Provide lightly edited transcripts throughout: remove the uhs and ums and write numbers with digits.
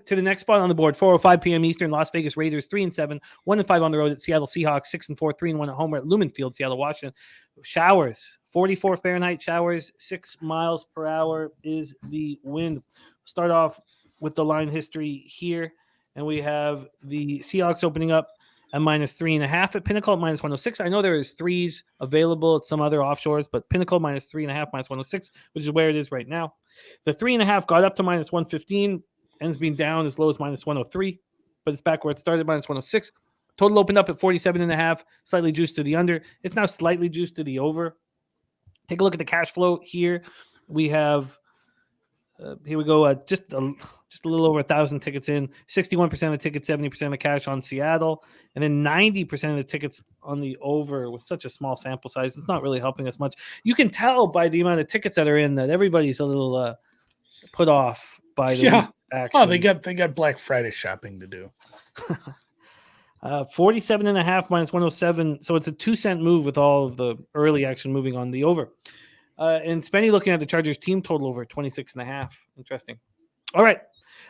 to the next spot on the board. 4:05 p.m. Eastern. Las Vegas Raiders 3-7, 1-5 on the road at Seattle Seahawks. 6-4, 3-1 at home at Lumen Field, Seattle, Washington. Showers, 44 Fahrenheit showers, 6 miles per hour is the wind. Start off with the line history here, and we have the Seahawks opening up at -3.5 at Pinnacle at -106. I know there is threes available at some other offshores, but Pinnacle -3.5, -106, which is where it is right now. The 3.5 got up to -115, ends being down as low as -103, but it's back where it started, -106. Total opened up at 47.5, slightly juiced to the under. It's now slightly juiced to the over. Take a look at the cash flow here. We have here we go. Just a little over 1,000 tickets in. 61% of the tickets, 70% of the cash on Seattle, and then 90% of the tickets on the over with such a small sample size. It's not really helping us much. You can tell by the amount of tickets that are in that everybody's a little put off by the action. Oh, they got Black Friday shopping to do. 47.5 -107. So it's a 2-cent move with all of the early action moving on the over. And Spenny looking at the Chargers team total over 26.5. Interesting. All right.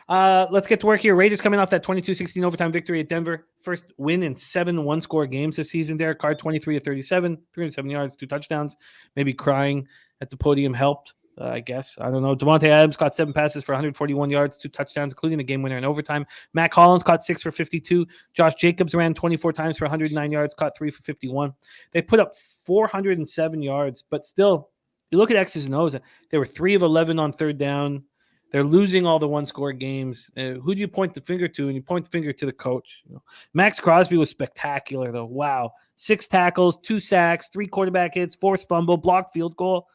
Let's get to work here. Raiders coming off that 22-16 overtime victory at Denver. First win in 7 one-score games this season there. Carr 23 of 37, 307 yards, 2 touchdowns. Maybe crying at the podium helped, I guess. I don't know. Devontae Adams caught 7 passes for 141 yards, 2 touchdowns, including the game winner in overtime. Matt Collins caught 6 for 52. Josh Jacobs ran 24 times for 109 yards, caught 3 for 51. They put up 407 yards, but still, you look at X's and O's, they were 3 of 11 on third down. They're losing all the one-score games. Who do you point the finger to? And you point the finger to the coach. Max Crosby was spectacular, though. Wow. 6 tackles, 2 sacks, 3 quarterback hits, forced fumble, blocked field goal.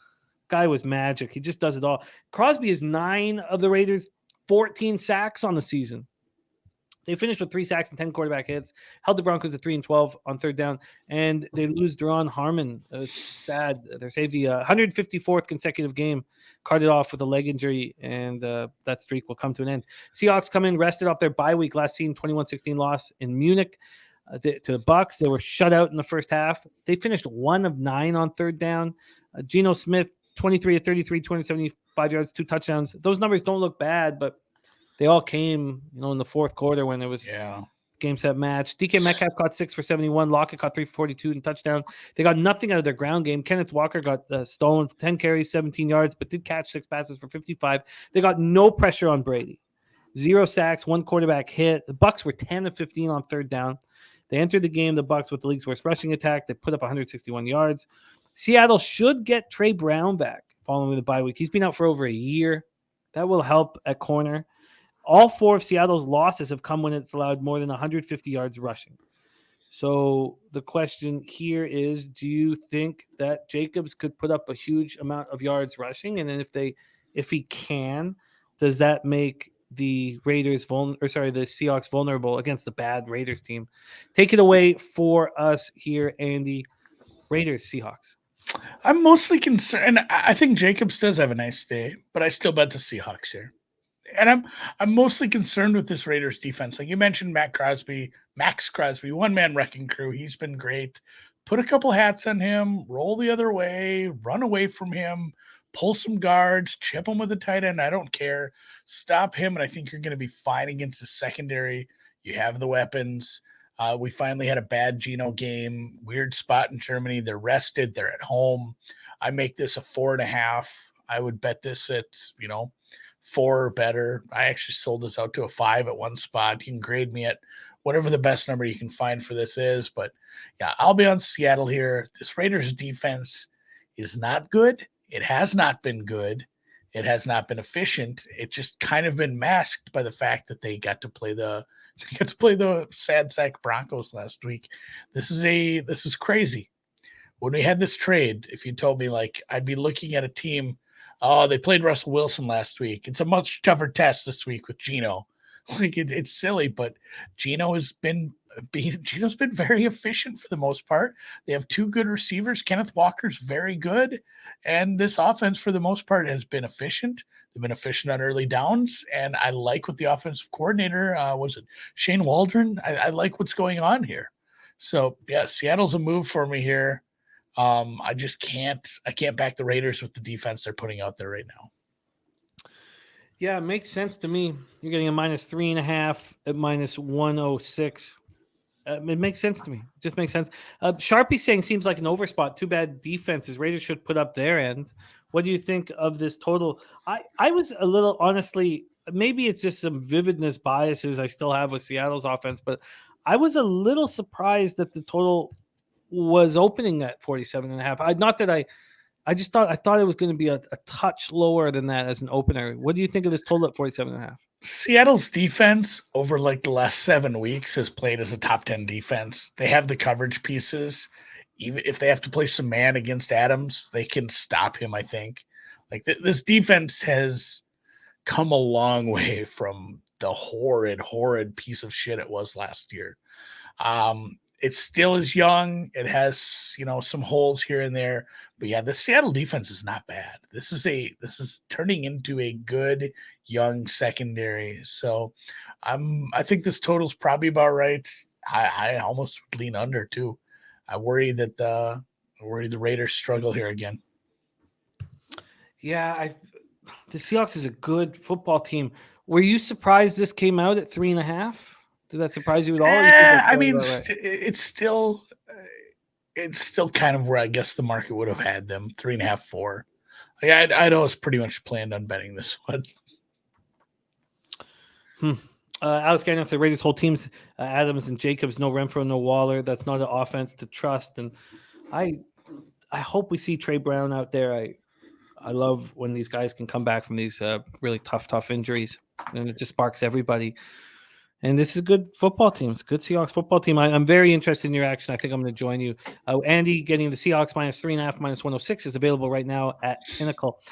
Guy was magic. He just does it all. Crosby is 9 of the Raiders' 14 sacks on the season. They finished with 3 sacks and 10 quarterback hits, held the Broncos at 3-12 on third down, and they lose Deron Harmon. It's sad. Their safety, 154th consecutive game, carted off with a leg injury, and that streak will come to an end. Seahawks come in rested off their bye week last season, 21-16 loss in Munich to the Bucs. They were shut out in the first half. They finished 1 of 9 on third down. Geno Smith, 23 of 33, 275 yards, 2 touchdowns. Those numbers don't look bad, but they all came, in the fourth quarter when it was game set match. DK Metcalf caught 6 for 71. Lockett caught 3 for 42 and touchdown. They got nothing out of their ground game. Kenneth Walker got stolen for 10 carries, 17 yards, but did catch 6 passes for 55. They got no pressure on Brady. 0 sacks, 1 quarterback hit. The Bucs were 10 of 15 on third down. They entered the game, the Bucs, with the league's worst rushing attack. They put up 161 yards. Seattle should get Trey Brown back following the bye week. He's been out for over a year. That will help at corner. All 4 of Seattle's losses have come when it's allowed more than 150 yards rushing. So the question here is, do you think that Jacobs could put up a huge amount of yards rushing? And then if he can, does that make the Seahawks vulnerable against the bad Raiders team? Take it away for us here, Andy. Raiders, Seahawks. I'm mostly concerned. I think Jacobs does have a nice day, but I still bet the Seahawks here. And I'm mostly concerned with this Raiders defense. Like you mentioned, Max Crosby, one-man wrecking crew. He's been great. Put a couple hats on him, roll the other way, run away from him, pull some guards, chip him with a tight end. I don't care. Stop him, and I think you're going to be fine against the secondary. You have the weapons. We finally had a bad Geno game. Weird spot in Germany. They're rested. They're at home. I make this a 4.5. I would bet this at, 4 or better. I actually sold this out to a 5 at one spot. You can grade me at whatever the best number you can find for this is. But yeah, I'll be on Seattle here. This Raiders defense is not good. It has not been good. It has not been efficient. It's just kind of been masked by the fact that they got to play the sad sack Broncos last week. This is crazy. When we had this trade, if you told me I'd be looking at a team, they played Russell Wilson last week. It's a much tougher test this week with Geno. It's silly, but Geno's been very efficient for the most part. They have 2 good receivers. Kenneth Walker's very good, and this offense for the most part has been efficient. They've been efficient on early downs, and I like what the offensive coordinator was it Shane Waldron. I like what's going on here. So yeah, Seattle's a move for me here. I just can't back the Raiders with the defense they're putting out there right now. Yeah, it makes sense to me. You're getting a -3.5 at -106. It makes sense to me. It just makes sense. Sharpie saying seems like an overspot. Too bad defenses. Raiders should put up their end. What do you think of this total? I was a little, honestly, maybe it's just some vividness biases I still have with Seattle's offense, but I was a little surprised that the total was opening at 47.5. I just thought it was going to be a touch lower than that as an opener. What do you think of this total at 47.5? Seattle's defense over like the last 7 weeks has played as a top 10 defense. They have the coverage pieces. Even if they have to play some man against Adams, they can stop him, I think. Like this defense has come a long way from the horrid piece of shit it was last year. It still is young. It has, some holes here and there, but yeah, the Seattle defense is not bad. This is turning into a good young secondary. So I think this total's probably about right. I almost lean under too. I worry that the Raiders struggle here again. Yeah, the Seahawks is a good football team. Were you surprised this came out at 3.5? Did that surprise you at all? I mean, it's still kind of where I guess the market would have had them 3.5, 4. Like I'd always pretty much planned on betting this one. Alex Gagnon said Raiders whole teams, Adams and Jacobs, no Renfro, no Waller. That's not an offense to trust. And I hope we see Trey Brown out there. I love when these guys can come back from these really tough injuries, and it just sparks everybody. And this is a good football team. It's a good Seahawks football team. I'm very interested in your action. I think I'm going to join you. Andy getting the Seahawks -3.5, -106 is available right now at Pinnacle.